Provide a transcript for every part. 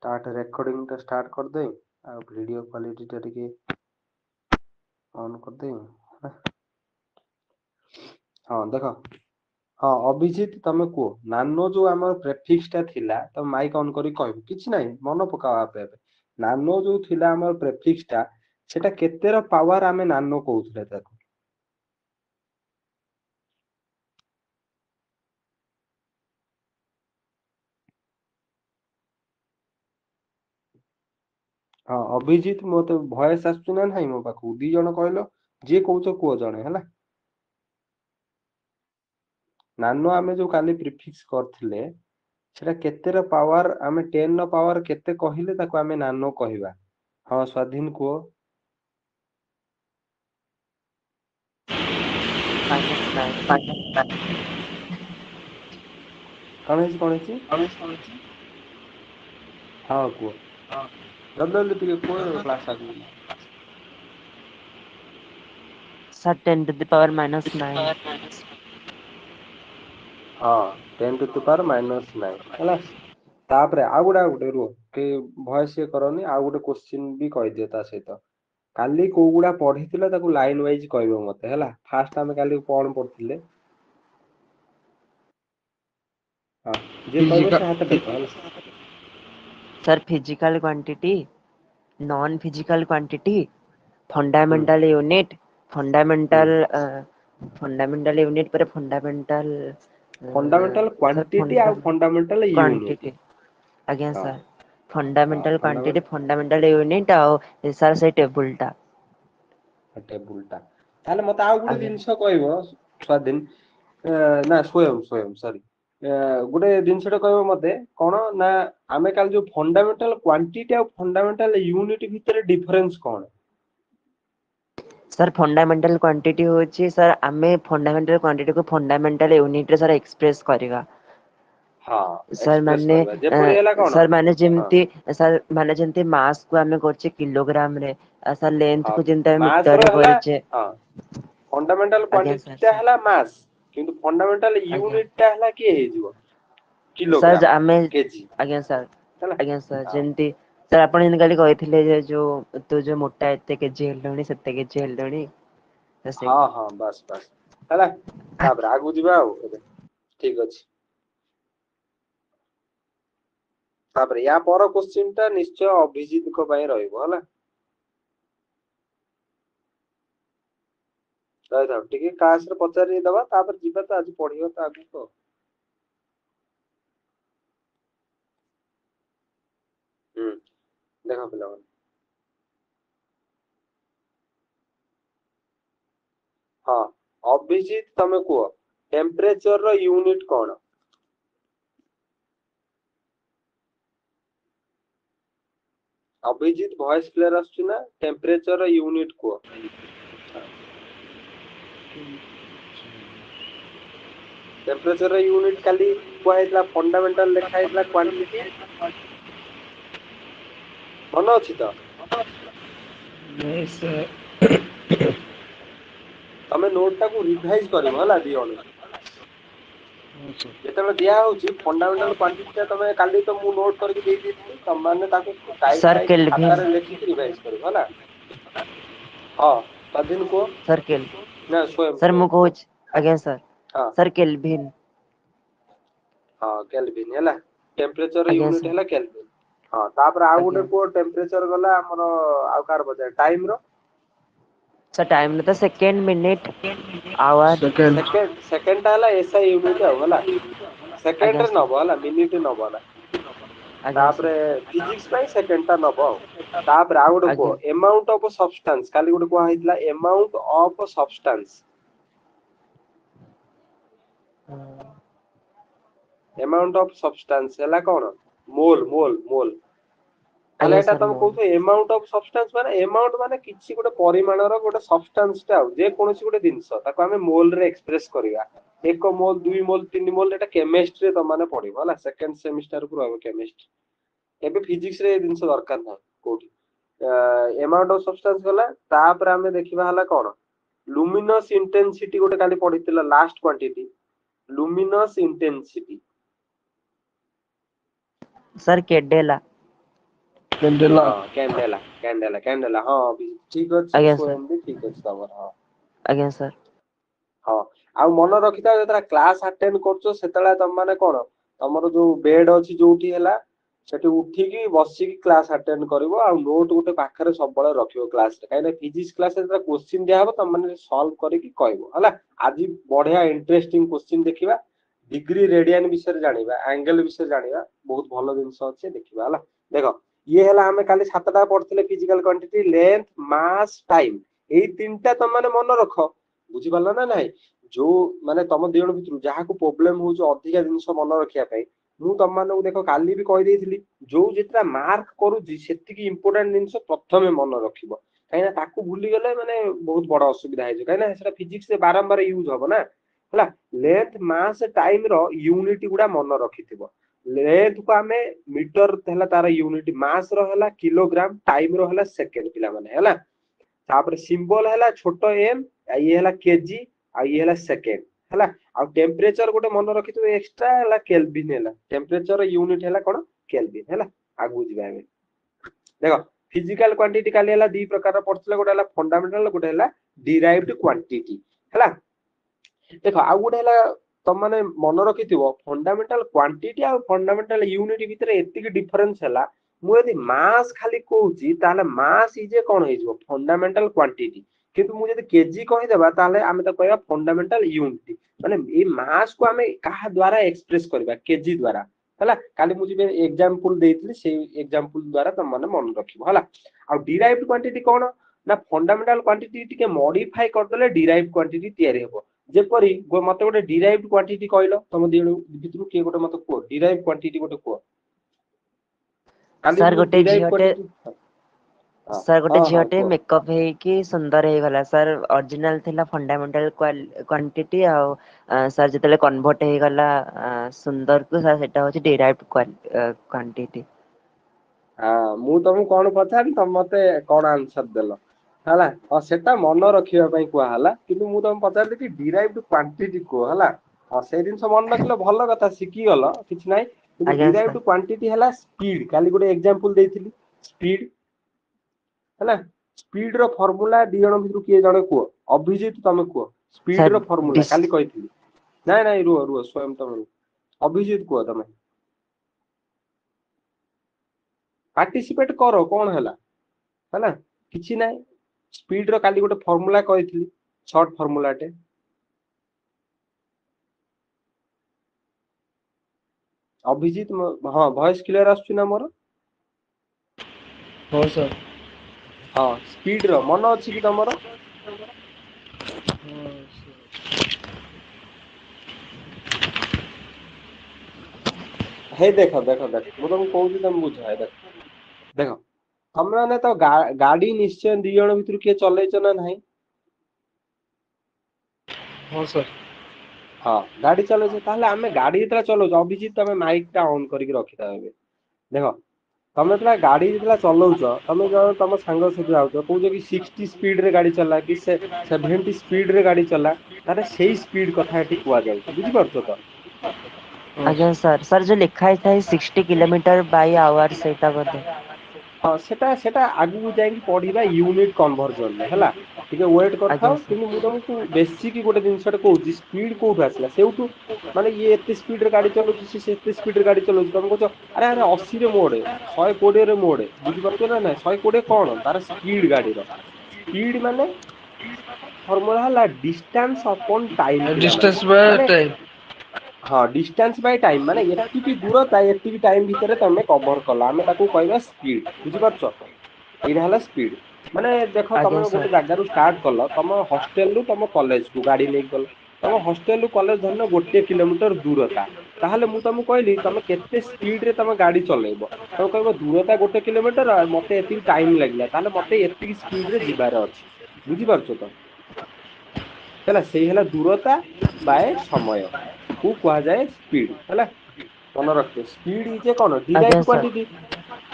Start recording टा start कर दे आ video quality टा टिके ऑन कर दे। हाँ देख हाँ अभिजीत तमे को नानो जो आम प्रेफिक्स टा थिला तम माइक ऑन करी कहबो किछि नाही मन पकाओ आपे आपे नानो जो थिला आम प्रेफिक्स टा सेटा केतेर पावर आमे नानो कहउथले ताको। हाँ अभिजीत मते वॉइस आसु ना नाही मो पाखु दी जण कहलो जे कहउछ को जणे हला नानो आमे जो काली प्रीफिक्स करथिले सेटा केतेर पावर आमे 10 नो पावर केते कहिले ताको आमे नानो कहबा। हाँ स्वाधीन को -9 कौन है हाँ को जल्दी जल्दी टिके को क्लास आगु सर 10 to the power -9 हाँ 10 to the power -9 हला तापरे आ गुटे रो के वॉइस ये करनी आ गुटे क्वेश्चन भी कहि दियो ता सहित काली को गुडा पढिथिला ताको लाइन वाइज कहबो मते हला फास्ट हमें काली कोन पढथिले हाँ जे कहबो से हाथ टेक हला sir physical quantity non physical quantity fundamental unit fundamental unit पर फंडामेंटल फंडामेंटल सर क्वांटिटी आ फंडामेंटल यूनिट क्वांटिटी आज्ञा हाँ सर हाँ fundamental quantity fundamental fundamental unit आ सर से टेबल टा टेबुलटा ताले मते आ गुटे आज्ञा जिंस कहबो स्वाधीन ना स्वयं सॉरी गुटे जिनसटा कहबो मते कोन ना आमे काल जो फंडामेंटल क्वांटिटी आ फंडामेंटल यूनिट भितर डिफरेंस कोन सर फंडामेंटल क्वांटिटी होची सर आमे फंडामेंटल क्वांटिटी को फंडामेंटल यूनिट रे सर एक्सप्रेस करिगा हाँ सर एक्सप्रेस माने करबा जेपरि हैला कोन सर माने हाँ जेमती सर माने जेमती मास को आमे करचे किलोग्राम रे सर लेंथ हाँ को जेमती मास मीटर रो रे हैला करचे हाँ फंडामेंटल आज्ञा क्वांटिटी सर टा सर हैला मास किंतु फंडामेंटल आज्ञा यूनिट टा हैला के हेजिवो सर किलोग्राम आमे केजी आज्ञा हैला सर हाँ जेमती सर आपण जेन काली कहिथिले जे जो तू जो मोटा एते केजी हेलुणी सेते केजी हेलुणी हाँ हाँ बस बस हैला तापर आगु जिबा ठीक अछि तापर या पर क्वेश्चन टा निश्चय अभिजीत को पय रहइबो हला रहि थाउ टिके काश रे पचारि दबा तापर जिबा त आज पढियो त आगु तो देखा पिला हाँ अभिजीत तमे को टेम्परेचर रो यूनिट कोन अभिजीत वॉइस क्लियर आछी ना टेम्परेचर रो यूनिट को टेम्परेचर रो यूनिट खाली को हेतला फंडामेंटल लेखा हेतला क्वांटिटी मन अछि त तमे नोट टा को रिवाइज करबो हला दी जण जेतेबे दिया होउची फंडामेंटल क्वांटिटी टा तमे काली तो मु नोट करके देई देथिबि तम माने ताको टाइप सर राइट केल्विन खातारे लेखिक रिवाइज करबो हला हां स्वाधीन को सर केल ना सर स्वयं मु कहूच आज्ञा हाँ सर केल्विन हाँ केल्विन हैला टेम्परेचर आज्ञा यूनिट सर हैला केल्विन हाँ तापर आ गुटे आज्ञा को टेम्परेचर गला हमर आ कार बजे टाइम रो सर टाइम न तो सेकेंड मिनिट आवर सेकेंड टा हैला एसआई यूनिट होला सेकेंड आज्ञा रे सर नबो होला मिनिट नबो होला आज्ञा तापरे सर फिजिक्स पई सेकेंड टा नबो तापर आ गुटे को आज्ञा अमाउंट ऑफ सब्सटेंस काली गुटे को आइतला amount of substance amount of substance हैला कोन मोल माने आज्ञा एटा सर तम मोल कहू अमाउंट ऑफ सब्सटेंस माने अमाउंट माने किछि गुटे परिमाण रो गुटे सब्सटेंस टा जे कोनोसी गुटे जिंस ताको हमें मोल रे एक्सप्रेस करिया एक मोल दुई मोल तीन मोल एटा केमिस्ट्री रे त माने पडिबो हला सेकंड सेमिस्टर को रहबो केमिस्ट्री एबे फिजिक्स रे जिंस दरकार नै कोठी अमाउंट ऑफ सब्सटेंस गला तापर हमें देखिबा हला कोन लुमिनस इंटेंसिटी गुटे काली पढितिला last quantity luminous intensity sir candela candela हाँ कैंडेला कैंडेला कैंडेला हाँ ठीक अच्छे आज्ञा सर स्वयं भी ठीक अच्छे तमर हाँ आज्ञा सर हाँ आ मन रखिथा जेतरा क्लास अटेंड करछो सेतला तम माने कोन तमरो जो बेड अछि जोठी हैला सेठी उठिकी बसिकी क्लास अटेंड करिवो आ नोट गोटे पाखरे सब बळे रखिवो क्लास रे काहे ना फिजिक्स क्लास रे क्वेश्चन दिया हबो तम माने सॉल्व करिकी कहइबो हला आज बढ़िया इंटरेस्टिंग क्वेश्चन देखिबा डिग्री रेडियन विषय जानिबा एंगल विषय जानिबा बहुत भलो जिंस अछि देखिबा हला देखो ये हैला हमें खाली सातटा पढ़थिले physical quantity length mass time एई तीनटा तम माने मन रखो बुझी पारला ना नाही जो माने तम दियण भितरु जहा को प्रॉब्लम हो जो अधिका जिंस मन रखिया पई मु तम माने देखो काली भी कहि देइथिली जो जेतरा मार्क करूजी सेतिकी इंपोर्टेंट जिंस प्रथमे मन रखिबो काहे ना ताकू भूली गले माने बहुत बड़ असुविधा हे जे काहे ना सेटा फिजिक्स से बारंबार यूज हबो ना हला लेंथ मास टाइम रो यूनिट गुडा मन रखिथिबो लेंथ को आमे मीटर हला तार यूनिट मास रो हला किलोग्राम टाइम रो हला सेकंड पिला माने हला तापर सिंबल हला छोटो एम ये हला केजी आ ये हला सेकंड हला आ टेम्परेचर गोटे मन रखितो एक्स्ट्रा हला केल्विन हला टेम्परेचर यूनिट हला कोन केल्विन हला आगु जिबा हमें देखो फिजिकल क्वांटिटी काली हला दी प्रकार पड़तले गोटे हला फंडामेंटल गोटे हला डिराइव्ड क्वांटिटी हला देखो आ गोटे हला तम माने मन रखिथिबो फंडामेंटल क्वांटिटी आ फंडामेंटल यूनिट भितरे एतिकी डिफरेंस हला मु यदि मास खाली कहूची ताले मास इजे कोन हेजो फंडामेंटल क्वांटिटी किंतु मु यदि केजी कहि देबा ताले आमे त कहबा फंडामेंटल यूनिट माने ए मास को आमे काहा द्वारा एक्सप्रेस करबा केजी द्वारा हला काली मु जिबे एग्जांपल देइतली से एग्जांपल द्वारा तम माने मन रखिबो हला आ डिराइव्ड क्वांटिटी कोन ना फंडामेंटल क्वांटिटी टिके मॉडिफाई करदेले डिराइव्ड क्वांटिटी तयारी हेबो जेपरी मते गोटे डिराइव्ड क्वांटिटी कहलो तम दिणु भितरु के गोटे मते को डिराइव्ड क्वांटिटी गोटे को काली सर मु गोटे डिराइव्ड झियोटे क्वांटिटी सर गोटे हाँ हाँ झियोटे कुह मेकअप ହେଇକି ସୁନ୍ଦର ହେଇଗଲା ସर ଅରିଜିନାଲ ଥିଲା ଫଣ୍ଡାମେଣ୍ଟାଲ କ୍ୱାଣ୍ଟିଟି ଆଉ ସर ଯେତେବେଳେ କନଭର୍ଟ ହେଇଗଲା ସୁନ୍ଦରକୁ ସर ସେଟା ହଉଛି ଡିରାଇଭ୍ଡ କ୍ୱାଣ୍ଟିଟି हाँ मु तुमको कौन पचारि तुम मते कौन आंसर देलो हला और सेटा मन रखिबा पई कुआ हला किंतु मु तुम पचारि कि डिराइव्ड क्वांटिटी को हला और से जिंस मन रखिलो भलो कथा सिखि गलो किछ नाही किंतु ଆଜ୍ଞା डिराइव्ड ସାର୍ क्वांटिटी हला स्पीड काली गोटे एग्जांपल देइथिली स्पीड हला स्पीड रो फार्मूला दी जण भितरु किए जणे को अभिजीत तमे को स्पीड ସାର୍ रो फार्मूला डिस काली कहिथिली नाही नाही रुह रुह स्वयं तमे अभिजीत को तमे पार्टिसिपेट करो कौन हैला हैला किछि नाही स्पीड रो काली गोटे फार्मूला कहिथिली शॉर्ट फार्मूला टे अभिजीत हाँ वॉइस क्लियर आसुची ना मोर हो सर हाँ स्पीड रो मन अछि कि तमरो हे देखो देखो देखो मु तुमको कहूची तुम बुझ है देखो देखो तमे माने तो गाड़ी निश्चय दी जण भितर किए चलैछ ना नाही हो सर हाँ गाड़ी चलैछ ताहले आमे गाड़ी जेतला चलौछ अभिजीत तमे माइक टा ऑन करके रखिता होबे देखो तमे जेतला गाड़ी जेतला चलौछ तमे जो तम सांग सहित जाउछ कहूछ कि 60 स्पीड रे गाड़ी चला कि से 70 स्पीड रे गाड़ी चला तारे सेही स्पीड कथा एठी कुआ जाउछ बुझि पारछो तो हो ଆଜ୍ଞା ସାର୍ ସାର୍ ଯୋଉ ଲେଖା ହେଇଥାଏ 60 କିଲୋମିଟର ବାଇ ଆୱାର ସେଇଟା ବୋଧେ हाँ सेटा सेटा आगु जाई पढ़िबा यूनिट कन्वर्जन रे हला ठीक है वेट ଆଜ୍ଞା करथाओ ସାର୍ किंतु मु तुमको बेसिक गोटे जिंसटा कहूची स्पीड कोठु आसला सेउटू माने ये एते स्पीड रे गाड़ी चलौची से एते स्पीड रे गाड़ी चलौची तम कहछ अरे अरे 80 रे मोड़े 120 रे मोड़े बुझि पारछो ना ना 120 कोन तार स्पीड गाड़ी रो स्पीड माने फॉर्मूला हला डिस्टेंस अपॉन टाइम पिला डिस्टेंस बाय माने टाइम हाँ डिस्टेंस बाय टाइम माने एतिकी दूरता एतिकी टाइम भितरे तमे कवर कला आमे ताकू कहबा स्पीड बुझि पारछो एइरा हला स्पीड माने देखो ଆଜ୍ଞା तमे गोटे ସାର୍ जागा रु स्टार्ट कल तम हॉस्टल रु तम कॉलेज को गाड़ी नै गल तम हॉस्टल रु कॉलेज धरन 1 किलोमीटर दूरता ताहले मु तमु कहली तमे केते स्पीड रे तमे गाड़ी चलेइबो तमे कहबो दूरता 1 किलोमीटर मते एतिकी टाइम लागला ताहले मते एतिकी स्पीड रे जिबार अछि बुझि पारछो तो ହେଲା ସେଇ ହେଲା ଦୂରତା ବାଏ ସମୟ କୁ କୁହାଯାଏ ସ୍ପିଡ ହେଲା ମନେ ରଖିଥିବ ସ୍ପିଡ ଇଜ କଣ ଆଜ୍ଞା ଡିରାଇଭ ସାର୍ କ୍ୱାଣ୍ଟିଟି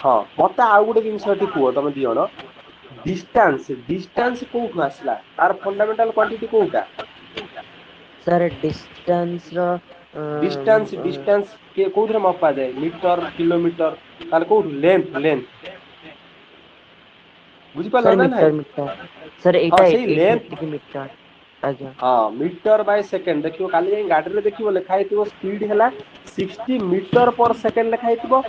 ହଁ ମତେ ଆଉ ଗୋଟେ ଜିନିଷ ଏଠି କୁହ ତମେ ଦି ଜଣ ଡିଷ୍ଟାନ୍ସ କୋଉଠୁ ଆସିଲା ତାର ଫଣ୍ଡାମେଣ୍ଟାଲ କ୍ୱାଣ୍ଟିଟି କୋଉଟା ସାର୍ ଡିଷ୍ଟାନ୍ସ ର ଡିଷ୍ଟାନ୍ସ କୋଉଥିରେ ମପା ଯାଏ ମିଟର କିଲୋମିଟର ତାହେଲେ କୋଉଠୁ ଲେନ୍ଥ बुझी पालो सर ना मीटर नहीं मीटर सर हाँ एटा सेही 8 लेंथ एटी मीटर आज्ञा हाँ मीटर बाय सेकेंड देखियो काली जाई गाड़ी रे देखियो लिखा हेतिबो स्पीड हैला 60 मीटर पर सेकेंड लिखा हेतिबो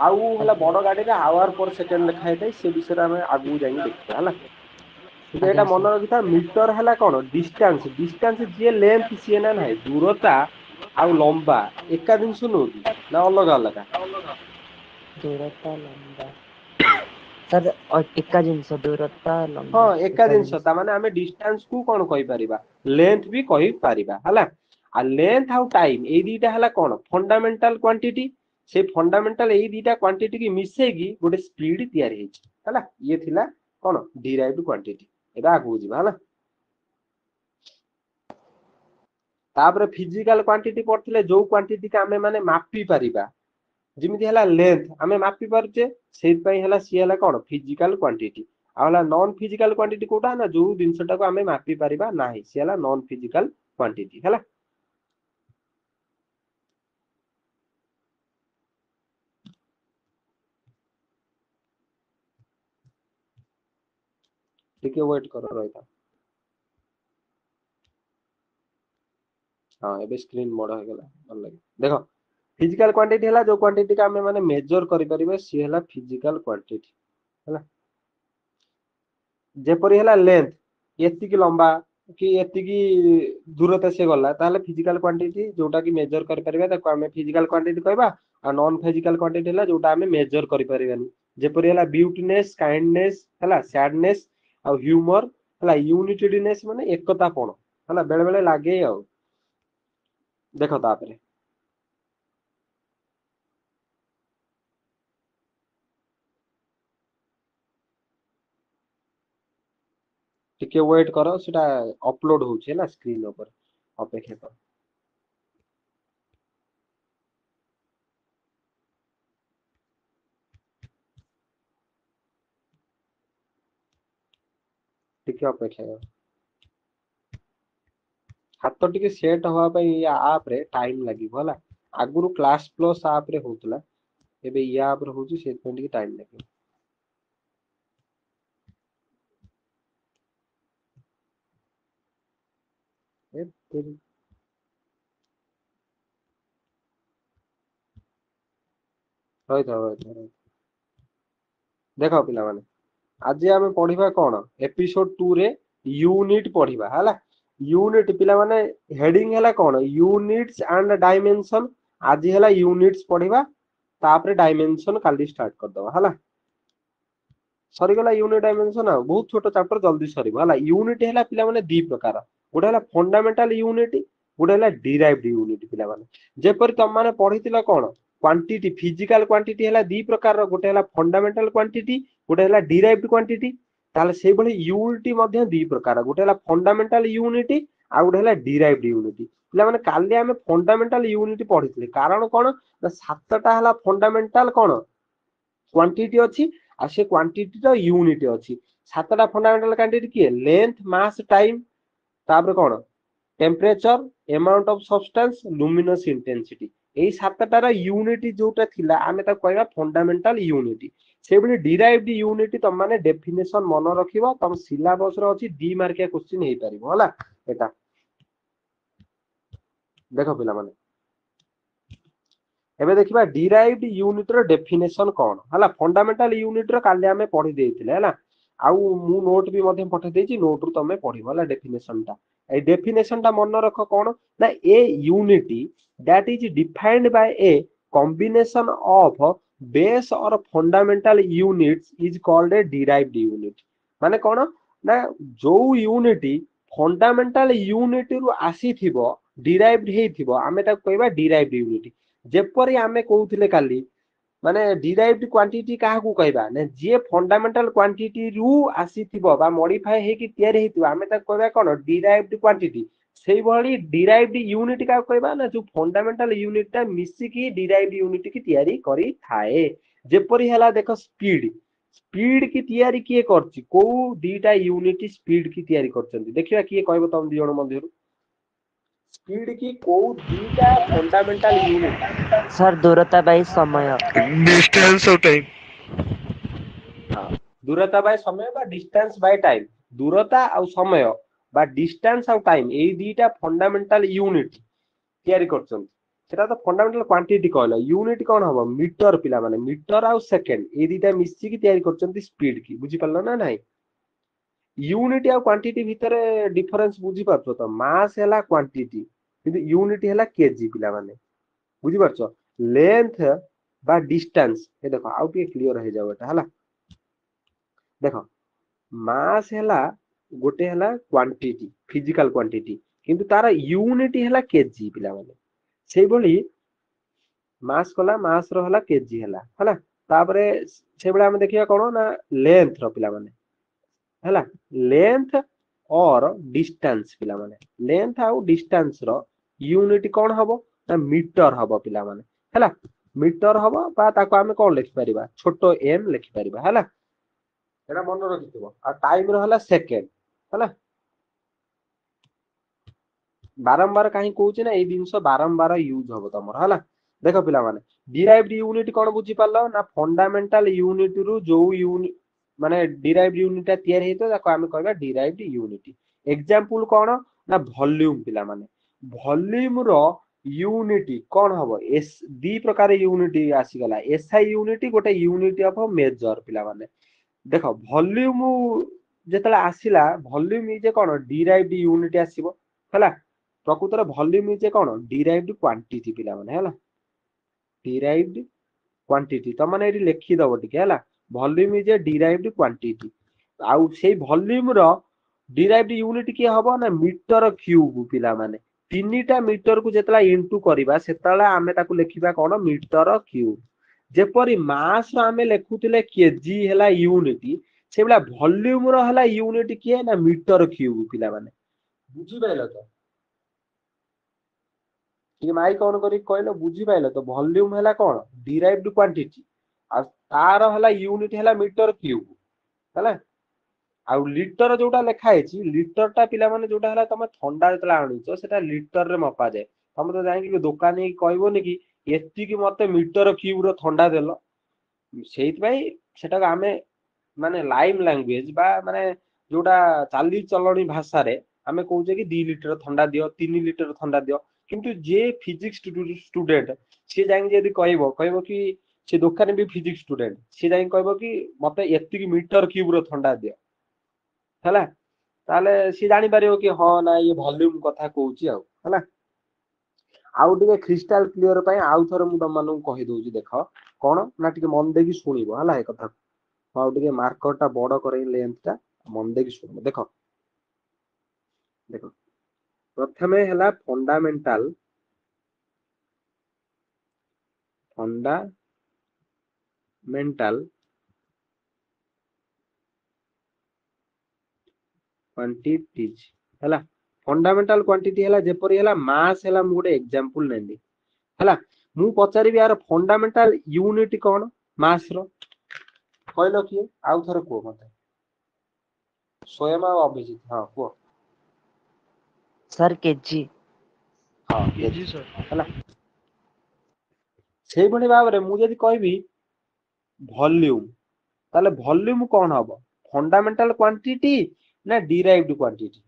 आउ हैला आज्ञा बड़ गाड़ी रे आवर पर सेकेंड लिखा हेतै से विषय रे हम आगु जाई देखिबा हैला किंतु एटा आज्ञा मन सर रखिथा मीटर हैला कोन डिस्टेंस डिस्टेंस जे लेंथ सीए ना नाही दूरता आउ लंबा एका दिन नु कि ना अलग अलग दूरता लंबा सर और एका जिनस दूरता लंबा हाँ एका एका जिनस जिनस ता माने आमे डिस्टेंस को कोन कहि परिबा लेंथ भी कहि परिबा हला आ लेंथ आउ टाइम ए दीटा हला कोन फंडामेंटल क्वांटिटी से फंडामेंटल ए दीटा क्वांटिटी की मिसे की गोटे स्पीड तयार हेछि हला ये थिला कोन डिराइव्ड क्वांटिटी एटा आगु जिबा हला तापर फिजिकल क्वांटिटी पढ़थिले जो क्वांटिटी का आमे माने मापी परिबा जिमिति हला लेंथ आमे मापी पारुचे सेहि पई हला सी हला कोन फिजिकल क्वांटिटी आ हला नॉन फिजिकल क्वांटिटी कोटा ना जो दिनसटा को आमे मापी परिबा नाही सी हला नॉन फिजिकल क्वांटिटी हला टिके वेट करो रहता हां एबे स्क्रीन बड़ हो गेला भल लागे देखो फिजिकल क्वांटिटी हला जो क्वांटिटी का आमे माने मेजर करि परिबे सी हला फिजिकल क्वांटिटी हला जेपरि हला लेंथ एति की लंबा कि एति की दूरता से गला ताले फिजिकल क्वांटिटी जोटा की मेजर करि परिबा ताको आमे फिजिकल क्वांटिटी कहबा आ नॉन फिजिकल क्वांटिटी हला जोटा आमे मेजर करि परिबानी जेपरि हला ब्यूटीनेस काइंडनेस हला सैडनेस आ ह्यूमर हला यूनिटीडनेस माने एकतापण हला बेले बेले लागे आ देखो तापरे टिके वेट करो सेटा अपलोड होउछ हैला स्क्रीन ऊपर अपेक्षा करो टिके अपेक्षा करो हाथ टिके सेट हवा पई या ऐप रे टाइम लागिबो हला आगुरु क्लास प्लस ऐप रे होतला एबे या ऐप रे होउची सेत पे टिके टाइम लागिबो ए तेरी रही देखो पिला माने आज आमे पढिबा कोन एपिसोड 2 रे यूनिट पढिबा हला यूनिट पिला माने हेडिंग हला कोन यूनिट्स एंड डायमेंशन आज हला यूनिट्स पढिबा तापरे डायमेंशन काली स्टार्ट कर दवा हला सरी गला यूनिट डायमेंशन आ बहुत छोटो चैप्टर जल्दी सरीबो हला यूनिट हला पिला माने दी प्रकार गोटे हला फंडामेंटल यूनिट गोटे हला डिराइव्ड यूनिट पिला माने जेपर तुम माने पढितिला कोन क्वांटिटी फिजिकल क्वांटिटी हला दी प्रकार गोटे हला फंडामेंटल क्वांटिटी गोटे हला डिराइव्ड क्वांटिटी ताले सेहि भली यूनिट मध्ये दी प्रकार गोटे हला फंडामेंटल यूनिट आ गोटे हला डिराइव्ड यूनिट पिला माने काली आमे फंडामेंटल यूनिट पढितिले कारण कोन ना सातटा हला फंडामेंटल कोन क्वांटिटी अछि आ से क्वांटिटी रो यूनिट अछि सातटा फंडामेंटल क्वांटिटी किए लेंथ मास टाइम तापर कोन temperature amount of substance luminous intensity एई सातटार यूनिट जोटा थिला आमे ता कहबा फंडामेंटल यूनिट से बली डिराइव्ड यूनिट तम माने डेफिनेशन मन रखिबो तम सिलेबस रो अछि डी मार्किया क्वेश्चन हेई परिबो होला एटा देखो पिला माने एबे देखिबा डिराइव्ड यूनिट रो डेफिनेशन कोन हला फंडामेंटल यूनिट रो काले आमे पढी देइथिले हला आउ मु नोट भी मध्ये पठे देछि नोट रु तमे पढिबो हला डेफिनेशन ता ए डेफिनेशन ता मन रख कोन ना a unity that is defined by a combination of base or fundamental units is called a derived unit माने कोन ना जो यूनिटी फंडामेंटल यूनिट रु आसी थिबो डिराइव्ड हेई थिबो आमे ता कहबा डिराइव्ड यूनिट जेपरि आमे कहउथिले काली माने डिराइव्ड क्वांटिटी काहा को कहबा ने जे फंडामेंटल क्वांटिटी रु आसी थिबो बा मॉडिफाई हेकी तयार हेतिबो आमे ता कहबा कोन डिराइव्ड क्वांटिटी सेही भली डिराइव्ड यूनिट का कहबा ना जो फंडामेंटल यूनिट ता मिसी की डिराइव्ड यूनिट की तयारी करी थाए जेपरि हला देखो स्पीड स्पीड की तयारी किए करछि को दीटा यूनिट स्पीड की तयारी करछन्ती देखिबा किए कहबो तम दी जण मध्यरु स्पीड की को दीटा फंडामेंटल यूनिट सर दूरता बाई समय डिस्टेंस और टाइम हाँ दूरता बाय समय बा डिस्टेंस बाय टाइम दूरता आ समय बा डिस्टेंस आ टाइम एई दीटा फंडामेंटल यूनिट तैयारी करछन सेटा तो फंडामेंटल क्वांटिटी कहला यूनिट कोन हबो मीटर पिला माने मीटर आ सेकंड ए दीटा मिसी की तैयारी करछन स्पीड की बुझी पल्ला ना नाही यूनिट आ क्वांटिटी भितरे डिफरेंस बुझी पारछो तो मास हैला क्वांटिटी किंतु यूनिट हैला केजी पिला माने बुझी पारछो लेंथ बा डिस्टेंस ए देखो आउ टे क्लियर हो जाओ एटा हला देखो मास हैला गोटे हैला क्वांटिटी फिजिकल क्वांटिटी किंतु तारा यूनिट हैला केजी पिला माने सेई बोली मास कला मास रो हला केजी हला हला तापरे से बेला हम देखिया कोन ना लेंथ रो पिला माने हला लेंथ और डिस्टेंस पिला माने लेंथ आउ डिस्टेंस रो यूनिट कोन हबो ना मीटर हबो पिला माने हला मीटर हबो बा ताको हम कोन लिखि परिबा छोटो m लिखि परिबा हला एटा मन रखिथिबो आ टाइम रो हला सेकंड हला बारंबार कहीं कहूँ ना ये जिनस बारंबार यूज हम तुम है देख पिला माने डिराइव्ड यूनिट कौन बुझी पार्ल ना फंडामेंटल यूनिट रु जो यूनिट माने डिराइव्ड यूनिट तैयारी हेतो ताको हम कहबा डिराइव्ड यूनिट एग्जांपल कौन ना वॉल्यूम पिला माने वॉल्यूम रो यूनिट कौन हबो एस दी प्रकार यूनिट आसी गला एसआई यूनिट गोटे यूनिट ऑफ मेजर पिला माने देखो वॉल्यूम जेतला आसीला वॉल्यूम इज कौन डिराइव्ड यूनिट आसीबो हला प्रकृतर वॉल्यूम इज कौन डिराइव्ड क्वांटिटी पिला माने हला डिराइव्ड क्वांटिटी त माने एटी लिखि दबो टिके हला वॉल्यूम इज डिराइव्ड क्वांटिटी आउ सेई वॉल्यूम रो डिराइव्ड यूनिट के हबो ना मीटर क्यूब पिला माने तीनटा मीटर को जेतला इनटू करबा सेतला आमे ताकू लिखिबा कोन मीटर क्यूब जेपरी मास रो आमे लेखुतिले केजी हला यूनिट सेबला वॉल्यूम रो हला यूनिट के ना मीटर क्यूब पिला माने बुझी पाइलो तो माइक ऑन करी कहलो बुझी पाइलो तो वॉल्यूम हैला कोन डिराइव्ड क्वांटिटी आ तार हैला यूनिट हैला मीटर क्यूब हैला आ लीटर जोटा लिखा है लीटर टा पिला माने जोटा हैला तमे ठंडा जतला आनुचो सेटा लीटर रे मपा जाए तमे तो जाई कि दुकान ही कहबोनी कि एति कि मते मीटर क्यूब रो ठंडा देलो सेहित भाई सेटा आमे माने लाइम लैंग्वेज बा माने जोटा चाली चलणी भाषा रे आमे कहूजे कि 2 लीटर ठंडा दियो 3 लीटर ठंडा दियो किंतु जे फिजिक्स स्टूडेंट से जाई यदि कहबो कि से दुकान भी फिजिक्स स्टूडेंट से जाई कहबो कि मते एति मीटर क्यूब रो ठंडा दियो हला ताले से जानि परियो कि हां ना ये वॉल्यूम कथा कहूची आ हला आउ टिके क्रिस्टल क्लियर पय आउ थरे मु तम मानु कहि दोउची देखो कोन ना टिके मन देकी सुनिबो हला ए कथा आउ टिके मार्कर टा बड़ करे लेंथ टा मन देकी सुनिबो देखो देखो प्रथमे हला फंडामेंटल क्वांटिटीज हला फंडामेंटल क्वांटिटी हला जेपरि हला मास हला मु गोटे एग्जांपल नेली हला मु पचारिबि यार फंडामेंटल यूनिट कोन मास रो कहलो कि आउ थरे को मते स्वयं अभिजित हां को सर केजी हां केजी सर हला सेही भली भाबरे मु जदी कहबी वॉल्यूम ताले वॉल्यूम कोन हबो फंडामेंटल क्वांटिटी ना derived quantity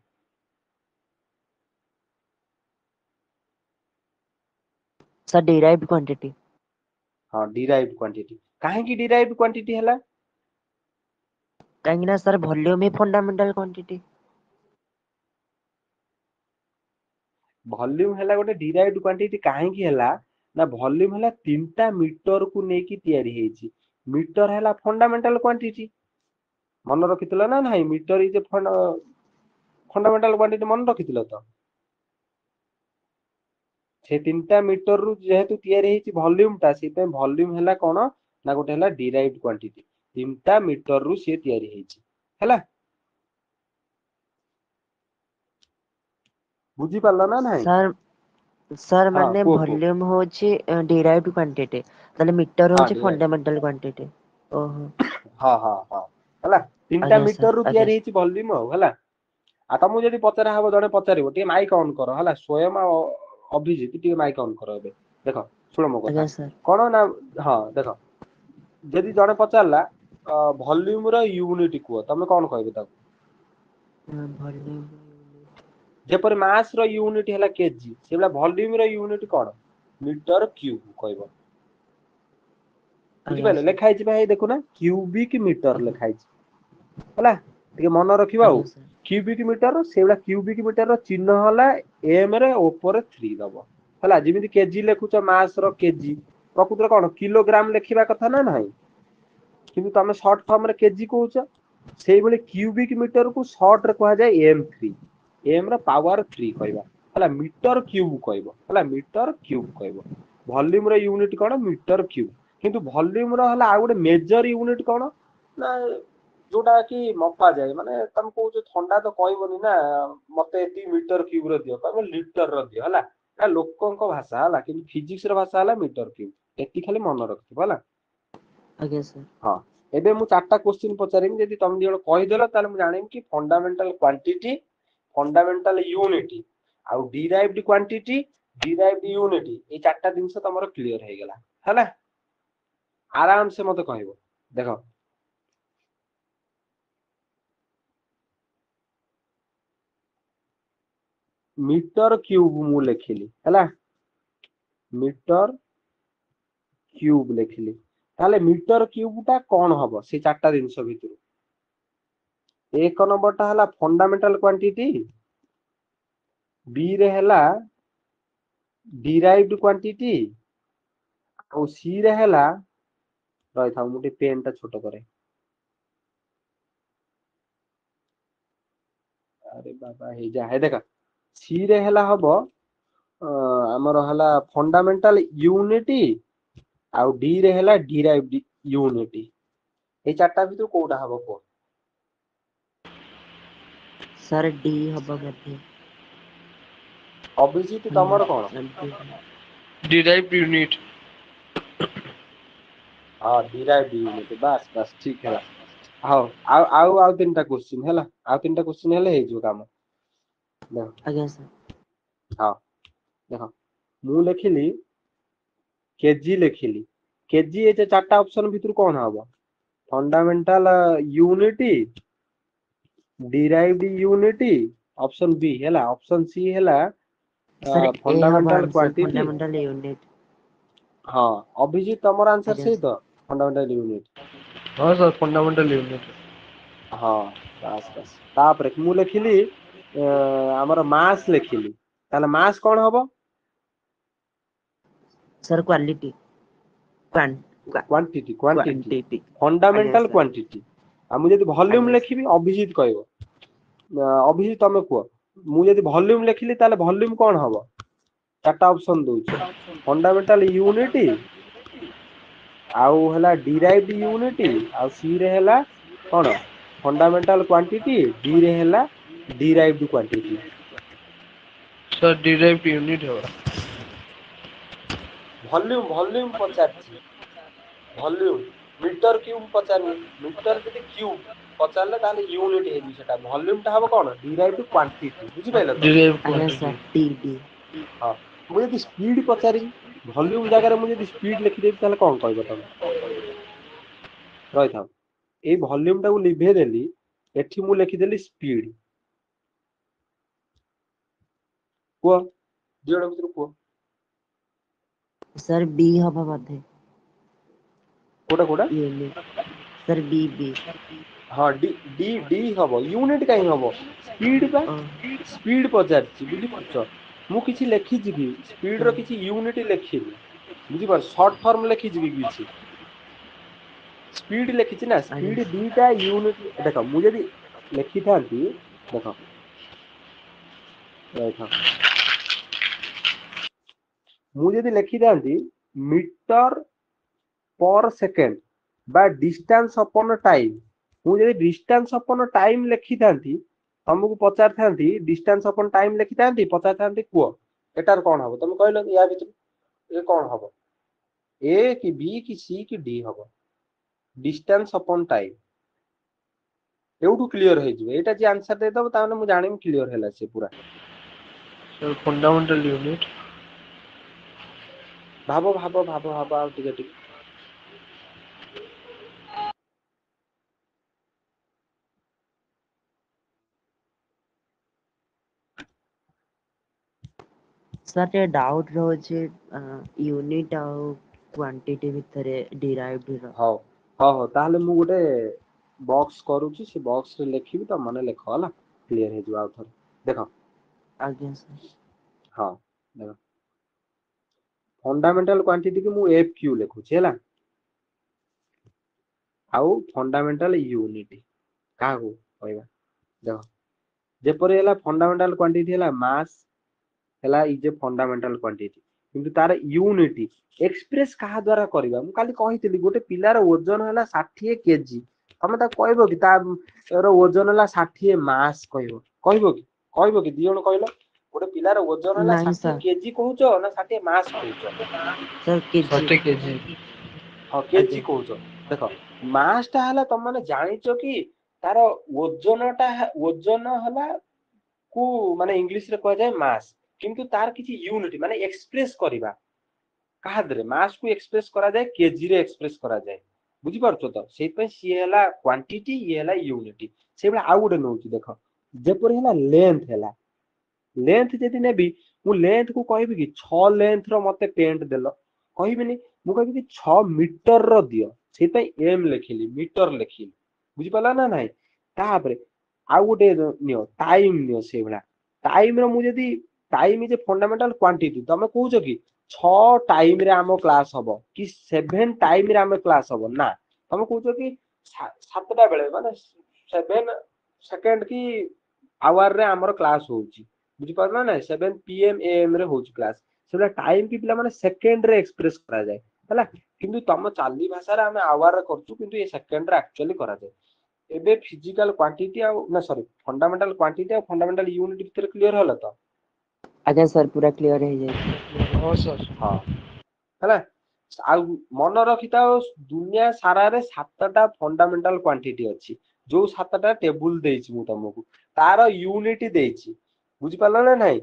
sir derived quantity हाँ डिराइव्ड क्वांटिटी काहे की डिराइव्ड क्वांटिटी हला कहीं ना सर वॉल्यूम ही फंडामेंटल क्वांटिटी वॉल्यूम हला गोटे डिराइव्ड क्वांटिटी काहे की हला ना वॉल्यूम हला तीनटा मीटर को नेकी तयारी हेची मीटर हला फंडामेंटल क्वांटिटी मन रखितला ना नाही मीटर इज फंडामेंटल क्वांटिटी मन रखितला तो से तीनटा मीटर रु जेहेतु तयारी हेची वॉल्यूम ता सेते वॉल्यूम हला कोन ना गोटे हला डिराइव्ड क्वांटिटी तीनटा मीटर रु से तयारी हेची हला बुझी पारला ना नाही सर सर हाँ माने कुह वॉल्यूम होची डिराइव्ड क्वांटिटी ताले मीटर हाँ होची डिराइव्ड फंडामेंटल क्वांटिटी ओहो हाँ हाँ हाँ हला तीनटा आज्ञा सर मीटर रु आज्ञा तयारी हेची वॉल्यूम हला आ तमु जदी पचरा हबो जने पचारिबो टे माइक ऑन करो हला स्वयं अभिजित टे माइक ऑन करो एबे देखो सुनो मो कथा आज्ञा सर कोन ना हां देखो जदी जने पचारला ଭଲ୍ୟୁମ ର ୟୁନିଟ କୁହ ତମେ କଣ କହିବ ତାକୁ ଭଲ୍ୟୁମ ଯେପରି ମାସ ର ୟୁନିଟ ହେଲା କେଜି ସେଇଭଳିଆ ଭଲ୍ୟୁମ ର ୟୁନିଟ କଣ ମିଟର କ୍ୟୁବ କହିବ ଆଜ୍ଞା ବୁଝିପାରିଲେ ସାର୍ ଲେଖା ହେଇଛି ଭାଇ ଦେଖୁନା କ୍ୟୁବିକ ମିଟର ଲେଖା ହେଇଛି ହେଲା ଟିକେ ମନେ ରଖିବା ଆଉ ଆଜ୍ଞା ସାର୍ କ୍ୟୁବିକ ମିଟର ସେଇଭଳିଆ କ୍ୟୁବିକ ମିଟର ର ଚିହ୍ନ ହେଲା ଏମ ରେ ଉପରେ 3 ଦବ ହେଲା ଯେମିତି କେଜି ଲେଖୁଛ ମାସ ର କେଜି ପ୍ରକୃତରେ କଣ କିଲୋଗ୍ରାମ ଲେଖିବା କଥା ନା ନାହିଁ କିନ୍ତୁ ତମେ ସର୍ଟ ଫର୍ମ ରେ କେଜି କହୁଛ ସେଇଭଳି କ୍ୟୁବିକ ମିଟର କୁ ସର୍ଟ ରେ କୁହାଯାଏ M3 M ର ପାୱାର 3 କହିବା ହେଲା ମିଟର କ୍ୟୁବ କହିବ ହେଲା ମିଟର କ୍ୟୁବ କହିବ ଭଲ୍ୟୁମ ର ୟୁନିଟ କଣ ମିଟର କ୍ୟୁବ କିନ୍ତୁ ଭଲ୍ୟୁମ ର ହେଲା ଆଉ ଗୋଟେ ମେଜର ୟୁନିଟ କଣ ନା ଯୋଉଟା କି ମପା ଯାଏ ମାନେ ତମେ କହୁଛ ଥଣ୍ଡା ତ କହିବନି ନା ମତେ ଏତିକି ମିଟର କ୍ୟୁବ ର ଦିଅ କହିବ ଲିଟର ର ଦିଅ ହେଲା ନା ଲୋକଙ୍କ ଭାଷା ହେଲା କିନ୍ତୁ ଫିଜିକ୍ସ ର ଭାଷା ହେଲା ମିଟର କ୍ୟୁବ ଏତିକି ଖାଲି ମନେ ରଖିଥିବ ହେଲା ଆଜ୍ଞା ସାର୍ ହଁ ଏବେ ମୁଁ 4ଟା କ୍ୱେଶ୍ଚିନ୍ ପଚାରିବି ଯଦି ତମେ ଦି ଜଣ କହିଦେଲ ତାହେଲେ ମୁଁ ଜାଣିବି କି ଫଣ୍ଡାମେଣ୍ଟାଲ କ୍ୱାଣ୍ଟିଟି ଫଣ୍ଡାମେଣ୍ଟାଲ ୟୁନିଟ ଆଉ ଡିରାଇଭଡ କ୍ୱାଣ୍ଟିଟି ଡିରାଇଭଡ ୟୁନିଟ ଏଇ 4ଟା ଜିନିଷ ତମର କ୍ଲିୟର ହେଇଗଲା ହେଲା ଆରାମ ସେ ମତେ କହିବ ଦେଖ ମିଟର କ୍ୟୁବ ମୁଁ ଲେଖିଲି ହେଲା ମିଟର କ୍ୟୁବ ଲେଖିଲି ତାହେଲେ ମିଟର କ୍ୟୁବ ଟା କଣ ହବ ସେଇ 4ଟା ଜିନିଷ ଭିତରୁ ଏକ ନମ୍ବର ଟା ହେଲା ଫଣ୍ଡାମେଣ୍ଟାଲ କ୍ୱାଣ୍ଟିଟି ବି ରେ ହେଲା ଡିରାଇଭଡ କ୍ୱାଣ୍ଟିଟି ଆଉ ସି ରେ ହେଲା ରହିଥାଉ ମୁଁ ଟିକେ ପେନ୍ ଟା ଛୋଟ କରେ ଆରେ ବାବା ହେଇଯା ହେ ଦେଖ ସି ରେ ହେଲା ହବ ଆମର ହେଲା ଫଣ୍ଡାମେଣ୍ଟାଲ ୟୁନିଟି ଆଉ ଡି ରେ ହେଲା ଡିରାଇଭଡ ୟୁନିଟି ଏଇ 4ଟା ଭିତରୁ କୋଉଟା ହବ କୁହ ସାର୍ ଡି ହବ ବୋଧେ ଅଭିଜିତ ତମର କଣ derived unit ହଁ ଡିରାଇଭଡ ୟୁନିଟ ବାସ୍ ବାସ୍ ଠିକ ହେଲା ହଉ ଆଉ 3ଟା କ୍ୱେଶ୍ଚିନ୍ ହେଲା ଆଉ 3ଟା କ୍ୱେଶ୍ଚିନ୍ ହେଲେ ହେଇଯିବ କାମ ଦେଖ ଆଜ୍ଞା ସାର୍ ହଁ ଦେଖ ମୁଁ ଲେଖିଲି କେଜି ଲେଖିଲି କେଜି ଏ 4ଟା ଅପସନ ଭିତରୁ କଣ ହବ ଫଣ୍ଡାମେଣ୍ଟାଲ ୟୁନିଟି ଡିରାଇଭଡ ୟୁନିଟି ଅପସନ ବି ହେଲା ଅପସନ ସି ହେଲା ସାର୍ ଏ ହବ fundamental answer quantity fundamental unit ହଁ ଅଭିଜିତ ତମର ଆନ୍ସର ଆଜ୍ଞା ସେଇ ସାର୍ ତ ଫଣ୍ଡାମେଣ୍ଟାଲ ୟୁନିଟ ହଁ ସାର୍ ଫଣ୍ଡାମେଣ୍ଟାଲ ୟୁନିଟ୍ ହଁ ବାସ୍ ବାସ୍ ତାପରେ ମୁଁ ଲେଖିଲି ଆମର ମାସ୍ ଲେଖିଲି ତାହେଲେ ମାସ୍ କଣ ହବ sir quality quantity quantity quantity ଆଜ୍ଞା ଫଣ୍ଡାମେଣ୍ଟାଲ ସାର୍ କ୍ୱାଣ୍ଟିଟି ଆଉ ମୁଁ ଯଦି ଭଲ୍ୟୁମ ଆଜ୍ଞା ସାର୍ ଲେଖିବି ଅଭିଜିତ କହିବ ଅଭିଜିତ ତମେ କୁହ ମୁଁ ଯଦି ଭଲ୍ୟୁମ ଲେଖିଲି ତାହେଲେ ଭଲ୍ୟୁମ କଣ ହବ 4ଟା ଅପସନ ଦଉଛି ଫଣ୍ଡାମେଣ୍ଟାଲ ୟୁନିଟି ଆଉ ହେଲା ଡିରାଇଭଡ ୟୁନିଟି ଆଉ ସି ରେ ହେଲା କଣ ଫଣ୍ଡାମେଣ୍ଟାଲ କ୍ୱାଣ୍ଟିଟି ଡି ରେ ହେଲା derived quantity sir derived unit ହବ ଭଲ୍ୟୁମ ପଚାରିଛି ଭଲ୍ୟୁମ ମିଟର କ୍ୟୁବ ପଚାରିନି ମିଟର ଯଦି କ୍ୟୁବ ପଚାରିଲେ ତାହେଲେ ୟୁନିଟ୍ ହେଇଯିବ ସେଟା ଭଲ୍ୟୁମ ଟା ହବ କଣ ଡିରାଇଭଡ କ୍ୱାଣ୍ଟିଟି ବୁଝିପାରିଲ ତ derived ଆଜ୍ଞା quantity ସାର୍ ଟି ଡି ହଁ ମୁଁ ଯଦି ସ୍ପିଡ ପଚାରିବି ଭଲ୍ୟୁମ ଜାଗାରେ ମୁଁ ଯଦି ସ୍ପିଡ ଲେଖିଦେବି ତାହେଲେ କଣ କହିବ ତମେ ରହିଥାଉ ଏଇ ଭଲ୍ୟୁମ ଟାକୁ ଲିଭେଇ ଦେଲି ଏଠି ମୁଁ ଲେଖିଦେଲି ସ୍ପିଡ କୁହ ଦି ଜଣ ଭିତରୁ କୁହ ସାର୍ ବି ହବ ବୋଧେ କୋଉଟା ୟୁନିଟ୍ ସାର୍ ବି ବି ହଁ ଡି ହବ ୟୁନିଟ କାହିଁ ହବ ସ୍ପିଡ ବା ଓ ସ୍ପିଡ ପଚାରିଛି ବୁଝିପାରୁଛ ମୁଁ କିଛି ଲେଖିଛି କି ସ୍ପିଡ ର ସାର୍ କିଛି ୟୁନିଟ ଲେଖିନି ବୁଝିପାରୁଛ ସର୍ଟ ଫର୍ମ ଲେଖିଛି କି କିଛି ସ୍ପିଡ ଲେଖିଛି ନା ଆଜ୍ଞା ସ୍ପିଡ ଦିଟା ୟୁନିଟ ଦେଖ ମୁଁ ଯଦି ଲେଖିଥାନ୍ତି ଦେଖ ରହିଥାଅ ମୁଁ ଯଦି ଲେଖିଥାନ୍ତି ମିଟର ପର ସେକେଣ୍ଡ ବା ଡିଷ୍ଟାନ୍ସ ଅପନ ଟାଇମ ମୁଁ ଯଦି ଡିଷ୍ଟାନ୍ସ ଅପନ ଟାଇମ ଲେଖିଥାନ୍ତି ତମକୁ ପଚାରିଥାନ୍ତି ଡିଷ୍ଟାନ୍ସ ଅପନ ଟାଇମ ଲେଖିଥାନ୍ତି ପଚାରିଥାନ୍ତି କୁହ ଏଟାର କଣ ହବ ତମେ କହିଲ ୟା ଭିତରୁ ଏ କଣ ହବ ଏ କି ବି କି ସି କି ଡି ହବ ଡିଷ୍ଟାନ୍ସ ଅପନ ଟାଇମ ଏଉଠୁ କ୍ଲିୟର ହେଇଯିବ ଏଇଟା ଯିଏ ଆନ୍ସର ଦେଇଦବ ତାମାନେ ମୁଁ ଜାଣିବି କ୍ଲିୟର ହେଲା ସେ ପୁରା ସାର୍ ଫଣ୍ଡାମେଣ୍ଟାଲ ୟୁନିଟ୍ ଭାବ ଆଉ ଟିକେ सर ये डाउट रोचे यूनिट आउ क्वांटिटी भितरे डिराइव्ड रो हौ हौ हौ ताहले मु गोटे बॉक्स करूची से बॉक्स रे लिखिबी त माने लेख होला क्लियर हे जो आउ थर देखो आज्ञा सर हां देखो फंडामेंटल क्वांटिटी की मु एफ क्यू लिखुची हैला आउ फंडामेंटल यूनिट का को कहबा देखो जेपरि हैला फंडामेंटल क्वांटिटी हैला मास हैला इज ए फंडामेंटल क्वांटिटी किंतु तार यूनिट एक्सप्रेस कहा द्वारा करबा मु खाली कहितली गोटे पिलार वजन हैला 60 केजी तमे ता कहबो कि तार वजन हैला 60 मास कहबो कि दियण कहलो गोटे पिलार वजन हैला नहीं 60 सर केजी कहूचो ना 60 मास कहूचो सर केजी 60 kg हां केजी आज्ञा कहूचो देखो मास ता हैला तम माने जानिचो कि तार वजन हैला को माने इंग्लिश रे कह जाय मास किंतु तार किछि यूनिट माने एक्सप्रेस करबा कहा दरे मास को एक्सप्रेस करा जाय केजी रे एक्सप्रेस करा जाय बुझी पारछो तो सेहि पे सी हैला क्वांटिटी ये हैला यूनिट से बला आ गुटे नउची देखो जेपर हैला लेंथ जदि नेबी मु लेंथ को कहबी कि 6 लेंथ रो मते पेंट देलो कहबिनी मु कहबी कि 6 मीटर रो दियो सेहि पे एम लिखिली मीटर लिखिली बुझी पाला ना नाही तापरे आ गुटे नियो नियो से बला टाइम रो मु जदि time is a fundamental quantity तमे कहूचो कि 6 टाइम रे आमो क्लास हबो कि 7 टाइम रे आमो क्लास हबो ना तमे कहूचो कि 7टा बेले माने 7 सेकंड की आवर रे हमर क्लास होउची बुझी पारना ना 7 पीएम एएम रे होउची क्लास सेला टाइम की पिला माने सेकंड रे एक्सप्रेस करा जाय हला किंतु तम चाली भाषा रे हमें आवर रे करछु किंतु ये सेकंड रे एक्चुअली करा जाय एबे फिजिकल क्वांटिटी आ ना सॉरी फंडामेंटल क्वांटिटी आ फंडामेंटल यूनिट भीतर क्लियर होला तो आज्ञा सर पूरा क्लियर है जाए हां सर हां हला आ मन रखिता दुनिया सारा रे 7टा फंडामेंटल क्वांटिटी अछि जो 7टा टेबल देइछि मु तुमको तार यूनिट देइछि बुझी पालो ना नाही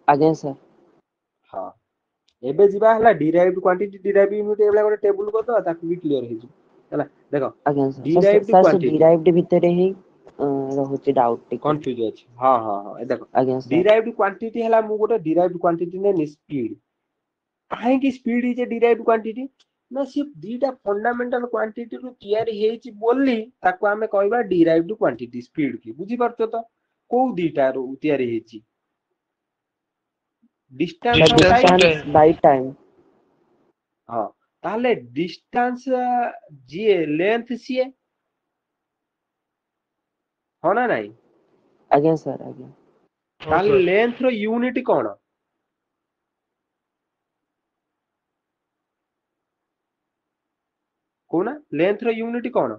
आज्ञा सर हां एबे जिबा हला डिराइव्ड क्वांटिटी डिराइव्ड यूनिट एबला गोटे टेबल को तो ताकू भी क्लियर हे ज हला देखो आज्ञा सर सर डिराइव्ड सर से क्वांटिटी डिराइव्ड भितरे ही रहुची डाउट टिके कंफ्यूज अछि हां हां हां ए देखो आज्ञा सर डिराइव्ड क्वांटिटी हला मु गोटे डिराइव्ड क्वांटिटी ने स्पीड काहे की speed is a derived quantity ना सिर्फ दीटा फंडामेंटल क्वांटिटी रु तयारी हेछि बोली ताको हमें कहबा डिराइव्ड क्वांटिटी स्पीड की बुझी परछो तो को दीटा रु तयारी हेछि डिस्टेंस और डिस्टेंस टाइम और डिस्टेंस टाइम बाय टाइम हां ताहले डिस्टेंस जीए लेंथ सीए हो ना नहीं आज्ञा सर आज्ञा हां ताहले सर लेंथ रो यूनिट कोन कोना लेंथ रो यूनिट कोन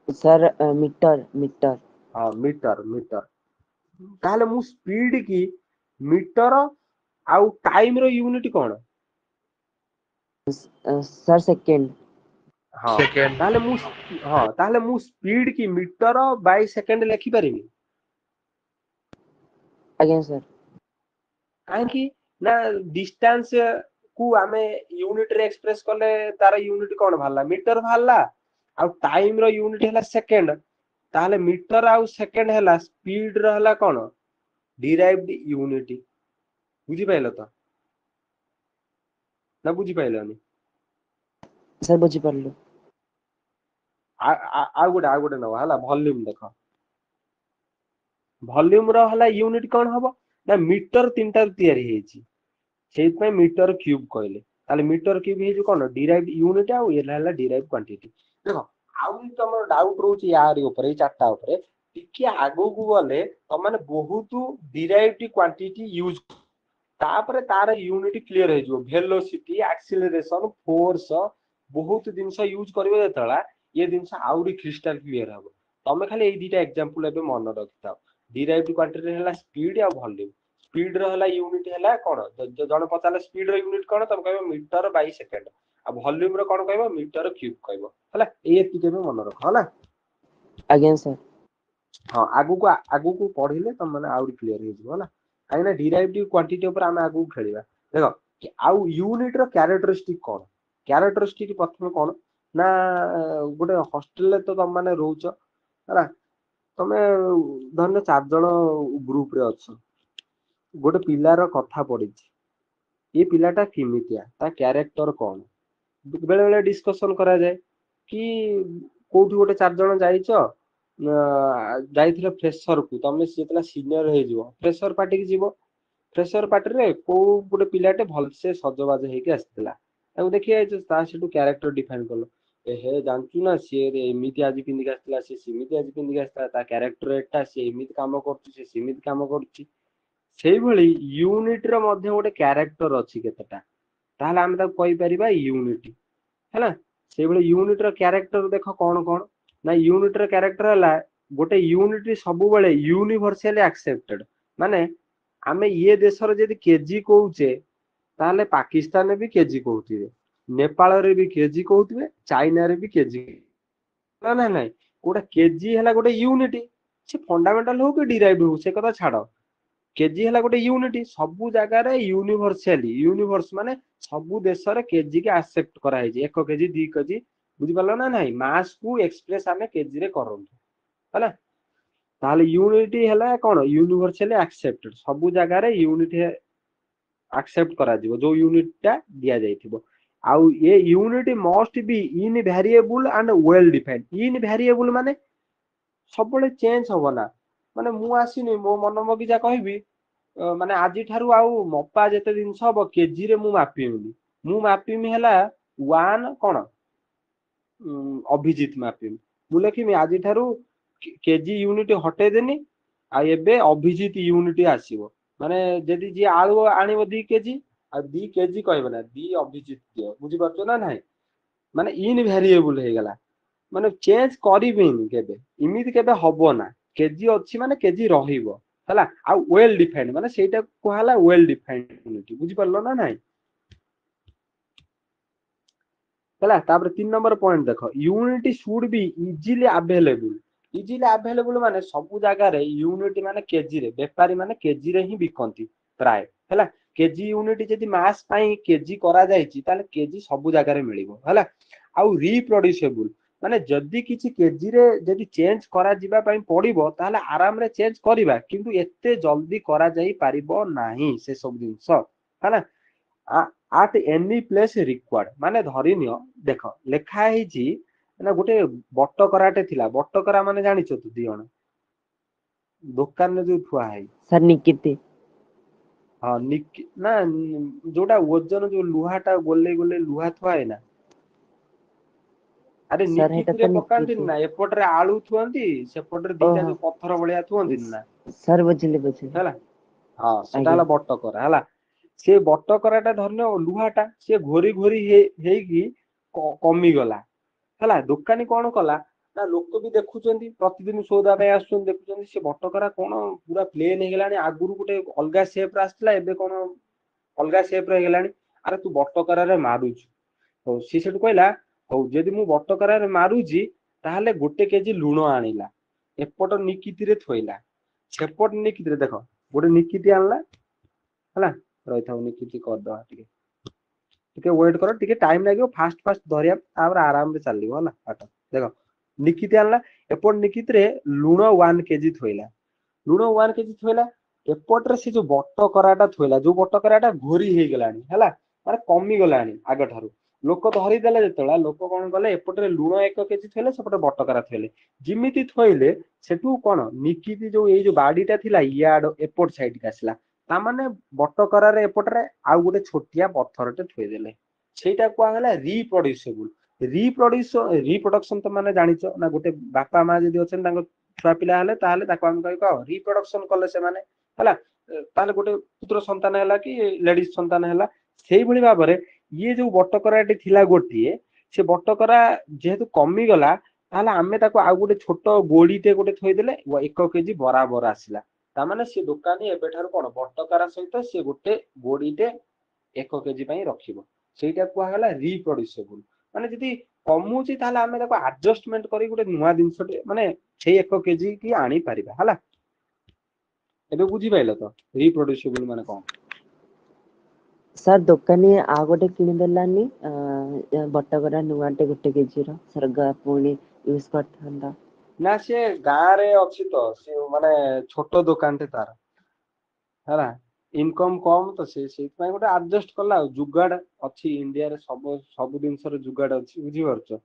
सर मीटर मीटर हां मीटर मीटर ताहले मु स्पीड की मीटर आउ टाइम रो यूनिट कोन सर सेकेंड हां सेकंड ताहले मु स्पीड की मीटर बाय सेकंड लिखि परिबी आज्ञा सर काहे की ना डिस्टेंस को आमे यूनिट रे एक्सप्रेस करले तार यूनिट कोन भाला मीटर भाला आउ टाइम रो यूनिट हैला सेकंड ताहले मीटर आउ सेकंड हैला स्पीड रो हैला कोन डिराइव्ड यूनिट बुझी पाइलो तो ना बुझी पाइलोनी सर बुझी पारलु आ गुडे न हला वॉल्यूम देखो वॉल्यूम रो हला यूनिट कोन हबो ना मीटर तीनटा तयारी हेछि सेहि पे मीटर क्यूब कहले ताले मीटर क्यूब हे जो कोन डिराइव्ड यूनिट आ ये हला डिराइव्ड क्वांटिटी देखो आउ तमर डाउट रोची यार ऊपर ए चारटा ऊपर टिके आगो को गले त माने बहुत डिराइव्ड क्वांटिटी यूज तापर तार यूनिट क्लियर हे जो वेलोसिटी एक्सीलरेशन फोर्स बहुत जिनस यूज करबे जेतला ये जिनस आउरी क्रिस्टल क्लियर हबो तमे खाली ए दीटा एग्जांपल एबे मन रखिताओ डिराइव्ड क्वांटिटी हैला स्पीड आ वॉल्यूम स्पीड रो हैला यूनिट हैला कोन जण पचाले स्पीड रो यूनिट कोन तमे कहबो मीटर बाय सेकंड आ वॉल्यूम रो कोन कहबो मीटर क्यूब कहबो हैला ए एति केबे मन रख हैला आज्ञा सर हां आगु को पढिले तम माने आउरी क्लियर हे जिवो हैला काइना डिराइव्ड क्वांटिटी ऊपर हम आगु खेलिबा देखो कि आउ यूनिट रो कैरेक्टरिस्टिक कोन कैरेक्टरिस्टिक प्रथम कोन ना गोटे हॉस्टल ले तो तम माने रहउचो हैला ତମେ ଧରିନିଅ 4 ଜଣ ଗ୍ରୁପ ରେ ଅଛ, ଗୋଟେ ପିଲାର କଥା ପଡିଛି, ଏ ପିଲାଟା କେମିତିଆ, ତା କ୍ୟାରେକ୍ଟର କଣ, ବେଳେ ବେଳେ ଡିସ୍କସନ କରାଯାଏ କି କୋଉଠି ଗୋଟେ 4 ଜଣ ଯାଇଛ, ଯାଇଥିଲ ଫ୍ରେଶର କୁ, ତମେ ଯେତେବେଳେ ସିନିୟର ହେଇଯିବ ଫ୍ରେଶର ପାର୍ଟି କି ଯିବ, ଫ୍ରେଶର ପାର୍ଟିରେ କୋଉ ଗୋଟେ ପିଲାଟେ ଭଲସେ ସଜବାଜ ହେଇକି ଆସିଥିଲା, ତାକୁ ଦେଖି ଯାଇଛ, ତା ସେଠୁ କ୍ୟାରେକ୍ଟର ଡିଫାଇନ କଲ, ଏ ହେ ଜାଣିଛୁ ନା ସିଏ ଏମିତି ଆଜି ପିନ୍ଧିକି ଆସିଥିଲା, ସିଏ ସେମିତି ଆଜି ପିନ୍ଧିକି ଆସିଥିଲା, ତା କ୍ୟାରେକ୍ଟର ଏଟା, ସିଏ ଏମିତି କାମ କରୁଛି, ସିଏ ସେମିତି କାମ କରୁଛି। ସେଇଭଳି ୟୁନିଟ ର ମଧ୍ୟ ଗୋଟେ କ୍ୟାରେକ୍ଟର ଅଛି କେତେଟା, ତାହେଲେ ଆମେ ତାକୁ କହିପାରିବା ୟୁନିଟ ହେଲା। ସେଇଭଳି ୟୁନିଟ ର କ୍ୟାରେକ୍ଟର ଦେଖ କଣ କଣ ନା, ୟୁନିଟ ର କ୍ୟାରେକ୍ଟର ହେଲା ଗୋଟେ ୟୁନିଟ ସବୁବେଳେ ୟୁନିଭର୍ସାଲି ଆକ୍ସେପ୍ଟେଡ, ମାନେ ଆମେ ଇଏ ଦେଶର ଯଦି କେଜି କହୁଛେ ତାହେଲେ ପାକିସ୍ତାନରେ ବି କେଜି କହୁଥିବେ, ନେପାଳରେ ବି କେଜି କହୁଥିବେ, ଚାଇନାରେ ବି କେଜି, ନା ନା ନାଇଁ, ଗୋଟେ କେଜି ହେଲା ଗୋଟେ ୟୁନିଟ, ସେ ଫଣ୍ଡାମେଣ୍ଟାଲ ହଉ କି ଡିରାଇଭ ହଉ ସେ କଥା ଛାଡ, କେଜି ହେଲା ଗୋଟେ ୟୁନିଟ, ସବୁ ଜାଗାରେ ୟୁନିଭର୍ସାଲି, ୟୁନିଭର୍ସ ମାନେ ସବୁ ଦେଶରେ କେଜି କି ଆକ୍ସେପ୍ଟ କରାଯାଇଛି, 1 କେଜି 2 କେଜି, ବୁଝିପାରିଲ ନା ନାଇଁ, ମାସ କୁ ଏକ୍ସପ୍ରେସ ଆମେ କେଜି ରେ କରନ୍ତୁ ହେଲା। ତାହେଲେ ୟୁନିଟି ହେଲା କଣ, ୟୁନିଭର୍ସାଲି ଆକ୍ସେପ୍ଟେଡ, ସବୁ ଜାଗାରେ ୟୁନିଟ ଆକ୍ସେପ୍ଟ କରାଯିବ ଯୋଉ ୟୁନିଟ ଟା ଦିଆଯାଇଥିବ। ଆଉ a unit must be invariable and well defined, invariable ମାନେ ସବୁବେଳେ ଚେଞ୍ଜ ହବ ନା, ମାନେ ମୁଁ ଆସିନି ମୋ ମନ ମଗିଜା କହିବି, ମାନେ ଆଜି ଠାରୁ ଆଉ ମପା ଯେତେ ଜିନିଷ ହବ କେଜିରେ ମୁଁ ମାପିବିନି, ମୁଁ ମାପିମି ହେଲା 1 କଣ ଅଭିଜିତ ମାପିମି, ମୁଁ ଲେଖିମି ଆଜି ଠାରୁ କେଜି ୟୁନିଟ ହଟେଇଦେନି, ଆଉ ଏବେ ଅଭିଜିତ ୟୁନିଟ ଆସିବ, ମାନେ ଯଦି ଯିଏ ଆଳୁ ଆଣିବ 2 କେଜି, ଆଉ 2 କେଜି କହିବ ନା 2 ଅଭିଜିତ ଦିଅ, ବୁଝିପାରୁଛ ନା ନାହିଁ, ମାନେ ଇନଭ୍ୟାରିଏବୁଲ ହେଇଗଲା, ମାନେ ଚେଞ୍ଜ କରିବେନି କେବେ, ଏମିତି କେବେ ହବ ନା, କେଜି ଅଛି ମାନେ କେଜି ରହିବ ହେଲା। ଆଉ ୱେଲ ଡିଫାଇନ୍ଡ ମାନେ ସେଇଟା କୁହାହେଲା ୱେଲ ଡିଫାଇନ୍ଡ ୟୁନିଟ, ବୁଝିପାରିଲ ନା ନାହିଁ ହେଲା। ତାପରେ 3 ନମ୍ବର ପଏଣ୍ଟ ଦେଖ, ୟୁନିଟ ସୁଡ ବି ଇଜିଲି ଆଭେଲେବୁଲ, ଇଜିଲି ଆଭେଲେବୁଲ ମାନେ ସବୁ ଜାଗାରେ ୟୁନିଟ ମାନେ କେଜିରେ, ବେପାରୀ ମାନେ କେଜିରେ ହିଁ ବିକନ୍ତି ପ୍ରାୟ ହେଲା, କେଜି ୟୁନିଟ ଯଦି ମାସ ପାଇଁ କେଜି କରାଯାଇଛି ତାହେଲେ କେଜି ସବୁ ଜାଗାରେ ମିଳିବ ହେଲା। ଆଉ ରିପ୍ରଡ୍ୟୁସେବୁଲ ମାନେ ଯଦି କିଛି କେଜିରେ ଯଦି ଚେଞ୍ଜ କରାଯିବା ପାଇଁ ପଡିବ ତାହେଲେ ଆରାମରେ ଚେଞ୍ଜ କରିବା, କିନ୍ତୁ ଏତେ ଜଲଦି କରାଯାଇ ପାରିବ ନାହିଁ ସେ ସବୁ ଜିନିଷ ହେଲା। ଆଟ୍ ଏନି ପ୍ଲେସ ରିକ୍ୱାର୍ଡ ମାନେ ଧରିନିଅ, ଦେଖ ଲେଖା ହେଇଛି ନା ଗୋଟେ ବଟକରାଟେ ଥିଲା, ବଟକରା ମାନେ ଜାଣିଛ ତୁ 2 ଜଣ ଦୋକାନରେ ଯୋଉ ଥୁଆ ହେଇ, ସାର୍ ନିକିତି। ହଁ ନା ଯୋଉଟା ଓଜନ ଯୋଉ ଲୁହା ଟା ଗୋଲେଇ ଗୋଲେଇ ଲୁହା ଥୁଆ ହେଇନା, ଆରେ ସାର୍ ହେଇଟା ନିକିତିରେ ତ ପକାନ୍ତିନି ନିକିତି। ନା, ଏପଟରେ ଆଳୁ ଥୁଅନ୍ତି ସେପଟରେ 2ଟା ଓହୋ ଯୋଉ ପଥର ଭଳିଆ ଥୁଅନ୍ତିନି ନା ସାର୍ ବୁଝିଲି ବୁଝିଲି। ହେଲା। ହଁ ସେଟା ଆଜ୍ଞା ହେଲା ବଟକରା ହେଲା। ସେ ବଟକରାଟା ଧରିନିଅ ଲୁହାଟା, ସେ ଘୋରି ଘୋରି ହେଇକି କମିଗଲା ହେଲା। ଦୋକାନୀ କଣ କଲା ନା, ଲୋକ ବି ଦେଖୁଛନ୍ତି ପ୍ରତିଦିନ ସଉଦା ପାଇଁ ଆସୁଛନ୍ତି, ଦେଖୁଛନ୍ତି ସେ ବଟକରା କଣ ପୁରା ପ୍ଲେନ ହେଇଗଲାଣି, ଆଗରୁ ଗୋଟେ ଅଲଗା ସେପ ର ଆସିଥିଲା ଏବେ କଣ ଅଲଗା ସେପ ର ହେଇଗଲାଣି, ଆରେ ତୁ ବଟକରାରେ ମାରୁଛୁ, ହଉ ସିଏ ସେଠୁ କହିଲା ହଉ ଯଦି ମୁଁ ବଟକରାରେ ମାରୁଛି ତାହେଲେ 1 କେଜି ଲୁଣ ଆଣିଲା, ଏପଟ ନିକିତିରେ ଥୋଇଲା, ସେପଟ ନିକିତିରେ ଦେଖ ଗୋଟେ ନିକିତି ଆଣିଲା ହେଲା, ରହିଥାଉ ନିକିତି କରିଦବା, ଟିକେ ଟିକେ ୱେଟ୍ କର, ଟିକେ ଟାଇମ ଲାଗିବ ଫାଷ୍ଟ ଫାଷ୍ଟ ଧରିବା, ତାପରେ ଆରାମରେ ଚାଲିବ ହେଲା ପାଠ। ଦେଖ ନିକିତି ଆଣିଲା, ଏପଟ ନିକିତିରେ ଲୁଣ 1 କେଜି ଥୋଇଲା, ଲୁଣ 1 କେଜି ଥୋଇଲା, ଏପଟରେ ସେ ଯୋଉ ବଟକରାଟା ଥୋଇଲା, ଯୋଉ ବଟକରାଟା ଘୋରି ହେଇଗଲାଣି ହେଲା, ମାନେ କମିଗଲାଣି ଆଗଠାରୁ, ଲୋକ ଧରିଦେଲେ ଯେତେବେଳେ, ଲୋକ କଣ କଲେ ଏପଟରେ ଲୁଣ 1 କେଜି ଥୋଇଲେ, ସେପଟେ ବଟକରା ଥୋଇଲେ, ଯେମିତି ଥୋଇଲେ ସେଠୁ କଣ ନିକିତି ଯୋଉ ଏଇ ଯୋଉ ବାଡିଟା ଥିଲା ଇଆଡ ଏପଟ ସାଇଡକୁ ଆସିଲା, ତାମାନେ ବଟକରାରେ ଏପଟରେ ଆଉ ଗୋଟେ ଛୋଟିଆ ପଥରଟେ ଥୋଇଦେଲେ, ସେଇଟା କୁହାଗଲା ରିପ୍ରଡ୍ୟୁସେବୁଲ। ରିପ୍ରଡକ୍ସନ ତ ମାନେ ଜାଣିଛ ନା, ଗୋଟେ ବାପା ମା ଯଦି ଅଛନ୍ତି ତାଙ୍କ ଛୁଆ ପିଲା ହେଲେ ତାହେଲେ ତାକୁ ଆମେ କହିବା ରିପ୍ରଡକ୍ସନ କଲେ ସେମାନେ ହେଲା, ତାହେଲେ ଗୋଟେ ପୁତ୍ର ସନ୍ତାନ ହେଲା କି ଲେଡିଜ ସନ୍ତାନ ହେଲା। ସେଇଭଳି ଭାବରେ ଇଏ ଯୋଉ ବଟକରାଟି ଥିଲା ଗୋଟିଏ, ସେ ବଟକରା ଯେହେତୁ କମିଗଲା ତାହେଲେ ଆମେ ତାକୁ ଆଉ ଗୋଟେ ଛୋଟ ଗୋଡିଟେ ଗୋଟେ ଥୋଇଦେଲେ 1 କେଜି ବରାବର ଆସିଲା, ତାମାନେ ସେ ଦୋକାନୀ ଏବେଠାରୁ କଣ ବଟକରା ସହିତ ସେ ଗୋଟେ ଗୋଡିଟେ 1 କେଜି ପାଇଁ ରଖିବ, ସେଇଟା କୁହାଗଲା ରିପ୍ରଡ୍ୟୁସେବୁଲ। ମାନେ ଯଦି କମୁଛି ତାହେଲେ ଆମେ ତାକୁ ଆଡଜଷ୍ଟମେଣ୍ଟ କରି ଗୋଟେ ନୂଆ ଜିନିଷଟେ ମାନେ ସେଇ 1 କେଜି କି ଆଣିପାରିବା ହେଲା। ଏବେ ବୁଝିପାଇଲ ତ ରିପ୍ରଡ୍ୟୁସେବୁଲ ମାନେ କଣ? ସାର୍ ଦୋକାନୀ ଆଉ ଗୋଟେ କିଣିଦେଲାନି ବଟକରା ନୂଆଟେ 1 କେଜିର, ସାର୍ ପୁଣି ୟୁଜ କରିଥାନ୍ତା। ନା ସେ ଗାଁ ରେ ଅଛି ତ ସେ ମାନେ ଛୋଟ ଦୋକାନଟେ ତାର ହେଲା ଇନକମ୍ କମ ତ ସେ ସେଇଥିପାଇଁ ଗୋଟେ ଆଡଜଷ୍ଟ କଲା ଆଉ ଯୁଗାଡ ଅଛି ଇଣ୍ଡିଆରେ ସବୁ ଜିନିଷର ଯୁଗାଡ ଅଛି ବୁଝିପାରୁଛ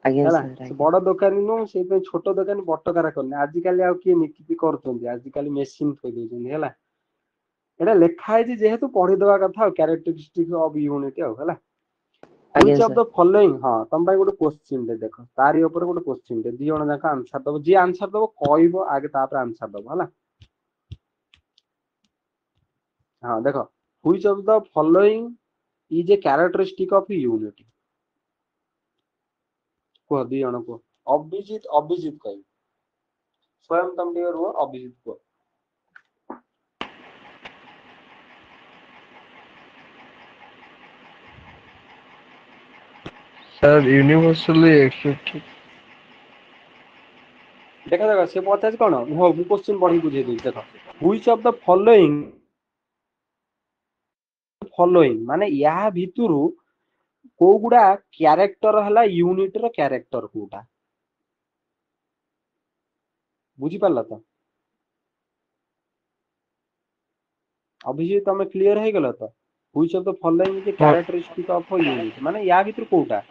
ଆଜ୍ଞା ହେଲା ସାର୍ ସେ ଆଜ୍ଞା ବଡ ଦୋକାନୀ ନୁହଁ ସେଇଥିପାଇଁ ଛୋଟ ଦୋକାନୀ ବଟକାରା କରିନି ଆଜିକାଲି ଆଉ କିଏ ନିକିତି କରୁଛନ୍ତି ଆଜିକାଲି ମେସିନ ଥୋଇ ଦଉଛନ୍ତି ହେଲା ଏଇଟା ଲେଖା ହେଇଛି ଯେହେତୁ ପଢିଦବା କଥା ଆଉ କ୍ୟାରେକ୍ଟରିଷ୍ଟିକ ଅଫ ୟୁନିଟ ଆଉ ହେଲା ଆଜ୍ଞା Which of sir the following ହଁ ତମ ପାଇଁ ଗୋଟେ କୋଶ୍ଚିନ୍ ଟେ ଦେଖ ତାରି ଉପରେ ଗୋଟେ କୋଶ୍ଚିନ୍ ଟେ ଦି ଜଣ ଯାକ ଆନ୍ସର ଦବ ଯିଏ ଆନ୍ସର ଦବ କହିବ ଆଗେ ତାପରେ ଆନ୍ସର ଦବ ହେଲା ହଁ ଦେଖ which of the following is a characteristic of unity କୁହ ଦି ଜଣ କୁହ ଅଭିଜିତ କହିବ ସ୍ୱୟଂ ତମ ଟିକେ ରୁହ ଅଭିଜିତ କୁହ Sir, universally accepted. ଦେଖ ସେ ପଚାରୁଛି କଣ ହଉ ମୁଁ କୋଶ୍ଚିନ୍ ପଢିକି ବୁଝେଇ ଦଉଛି ଦେଖ which of the following ମାନେ ୟା ଭିତରୁ କୋଉ ଗୁଡା କ୍ୟାରେକ୍ଟର ହେଲା ୟୁନିଟ ର କ୍ୟାରେକ୍ଟର କୋଉଟା ବୁଝିପାରିଲ ତ ଅଭିଜିତ ତମେ କ୍ଲିୟର ହେଇଗଲ ତ which of the following is a Huh. characteristic of a unit ମାନେ ୟା ଭିତରୁ କୋଉଟା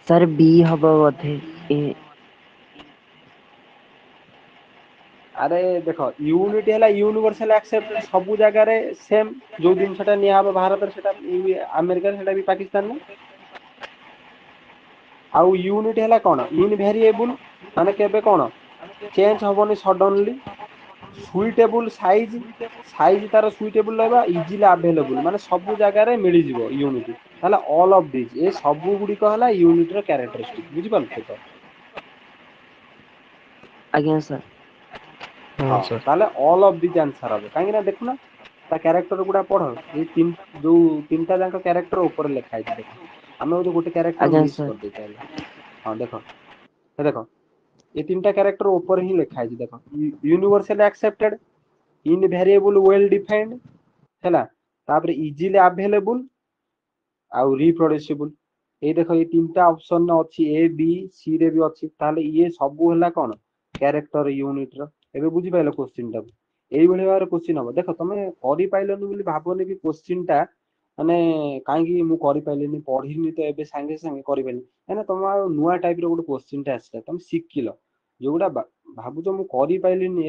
ସାର୍ ବି ହବ ବୋଧେ ଆରେ ଦେଖ ୟୁନିଟ ହେଲା ୟୁନିଭର୍ସାଲ ଆକ୍ସେପ୍ଟେଡ ସବୁ ଜାଗାରେ ସେମ ଯୋଉ ଜିନିଷଟା ନିଆହବ ଭାରତରେ ସେଟା ଆମେରିକାରେ ସେଟା ବି ପାକିସ୍ତାନରେ ଆଉ ୟୁନିଟ ହେଲା କଣ ଇନଭେରିଏବୁଲ ମାନେ କେବେ କଣ ଚେଞ୍ଜ ହବନି ସଡନଲି ସୁଇଟେବୁଲ ସାଇଜ ତାର ସୁଇଟେବୁଲ ରହିବା ଇଜିଲି ଆଭେଲେବୁଲ ମାନେ ସବୁ ଜାଗାରେ ମିଳିଯିବ ୟୁନିଟ ତାହେଲେ ଅଲ୍ ଅଫ ଦିସ୍ ଏ ସବୁ ଗୁଡିକ ହେଲା ୟୁନିଟ ର କ୍ୟାରେକ୍ଟରିଷ୍ଟିକ ବୁଝିପାରୁଛ ତ ଆଜ୍ଞା ସାର୍ ହଁ Sir. ତାହେଲେ ଅଲ୍ ଅଫ ଦିସ୍ ଆନ୍ସର ହବ କାହିଁକି ନା ଦେଖୁନା ତା କ୍ୟାରେକ୍ଟର ଗୁଡା ପଢ ଏଇ ଯୋଉ ତିନିଟା ଯାକ କ୍ୟାରେକ୍ଟର ଉପରେ ଲେଖା ହେଇଛି ଦେଖ ଆମେ ଗୋଟେ କ୍ୟାରେକ୍ଟର ଆଜ୍ଞା ମିସ୍ ସାର୍ କରିଦେଇପାରିବା ହଁ ଦେଖ ଏ ତିନିଟା କ୍ୟାରେକ୍ଟର ଉପରେ ହିଁ ଲେଖା ହେଇଛି ଦେଖ ୟୁନିଭର୍ସାଲି ଆକ୍ସେପ୍ଟେଡ ଇନଭେରିଏବୁଲ ୱେଲ ଡିଫାଇନ୍ଡ ହେଲା ତାପରେ ଇଜିଲି ଆଭେଲେବୁଲ ଆଉ ରିପ୍ରଡ୍ୟୁସିବୁଲ ଏଇ ଦେଖ ଏଇ ତିନିଟା ଅପସନ ଅଛି ଏ ବି ସି ରେ ବି ଅଛି ତାହେଲେ ଇଏ ସବୁ ହେଲା କଣ କ୍ୟାରେକ୍ଟର ୟୁନିଟ ର ଏବେ ବୁଝିପାରିଲ କୋଶ୍ଚିନ୍ ଟାକୁ ଏଇଭଳି ଭାବରେ କୋଶ୍ଚିନ୍ ହବ ଦେଖ ତମେ କରିପାରିଲନି ବୋଲି ଭାବନି କି କୋଶ୍ଚିନ୍ ଟା ମାନେ କାହିଁକି ମୁଁ କରିପାରିଲିନି ପଢିନି ତ ଏବେ ସାଙ୍ଗେ ସାଙ୍ଗେ କରିପାରିଲିନି କାହିଁକିନା ତମ ଆଉ ନୂଆ ଟାଇପ ର ଗୋଟେ କୋଶ୍ଚିନ୍ ଟା ଆସିଲା ତମେ ଶିଖିଲ ଯୋଉଟା ଭାବୁଛ ମୁଁ କରିପାରିଲିନି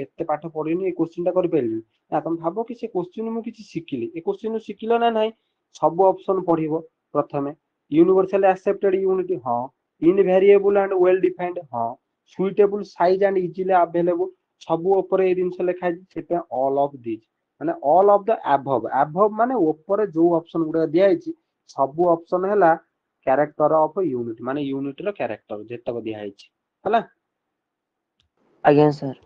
ଏତେ ପାଠ ପଢିନି ଏ କୋଶ୍ଚିନ୍ ଟା କରିପାରିଲିନି ନା ତମେ ଭାବ କି ସେ କୋଶ୍ଚିନ୍ ମୁଁ କିଛି ଶିଖିଲି ଏ କୋଶ୍ଚିନ୍ ଶିଖିଲ ନା ନାହିଁ ସବୁ ଅପସନ ପଢିବ ପ୍ରଥମେ ୟୁନିଭର୍ସାଲି ଆକ୍ସେପ୍ଟେଡ ୟୁନିଟ ହଁ ଇନଭେରିଏବୁଲ ଆଣ୍ଡ ୱେଲ ଡିଫାଇନ୍ଡ ହଁ suitable size and easily available ସବୁ ଉପରେ ଏଇ ଜିନିଷ ଲେଖା ହେଇଛି ସେଥିପାଇଁ ଅଲ୍ ଅଫ ଦିସ୍ ମାନେ ଅଲ୍ ଅଫ ଦ ଆଭବ ମାନେ ଉପରେ ଯୋଉ ଅପସନ ଗୁଡା ଦିଆଯାଇଛି ସବୁ ଅପସନ ହେଲା କ୍ୟାରେକ୍ଟର ଅଫ ୟୁନିଟ ମାନେ ୟୁନିଟ ର କ୍ୟାରେକ୍ଟର ଯେତକ ଦିଆହେଇଛି ହେଲା ଆଜ୍ଞା ସାର୍